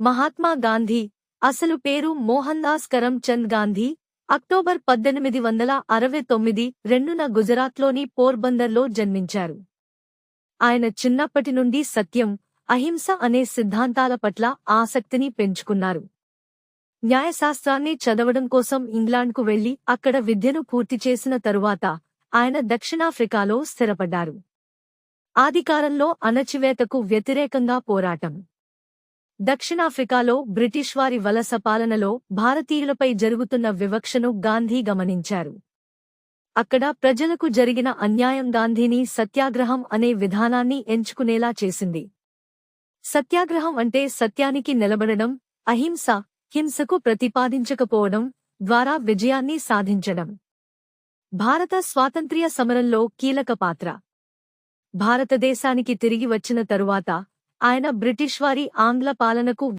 మహాత్మా గాంధీ అసలు పేరు మోహన్ దాస్ కరమ్చంద్ గాంధీ అక్టోబర్ 1869 రెండున గుజరాత్లోని పోర్బందర్లో జన్మించారు. ఆయన చిన్నప్పటి నుండి సత్యం, అహింస అనే సిద్ధాంతాల పట్ల ఆసక్తిని పెంచుకున్నారు. న్యాయశాస్త్రాన్ని చదవడం కోసం ఇంగ్లాండ్కు వెళ్లి అక్కడ విద్యను పూర్తి చేసిన తరువాత ఆయన దక్షిణాఫ్రికాలో స్థిరపడ్డారు. ఆదికాలంలో అణచివేతకు వ్యతిరేకంగా పోరాటం. దక్షిణాఫ్రికాలో బ్రిటిష్ వారి వలస పాలనలో భారతీయులపై జరుగుతున్న వివక్షను గాంధీ గమనించారు. అక్కడ ప్రజలకు జరిగిన అన్యాయం గాంధీని సత్యాగ్రహం అనే విధానాన్ని ఎంచుకునేలా చేసింది. సత్యాగ్రహం అంటే సత్యానికి నిలబడడం, అహింస, హింసకు ప్రతిపాదించకపోవడం ద్వారా విజయాన్ని సాధించడం. భారత స్వాతంత్ర్య సమరంలో కీలక పాత్ర. భారతదేశానికి తిరిగి వచ్చిన తరువాత ఆయన బ్రిటిష్ వారి ఆంగ్ల పాలనకు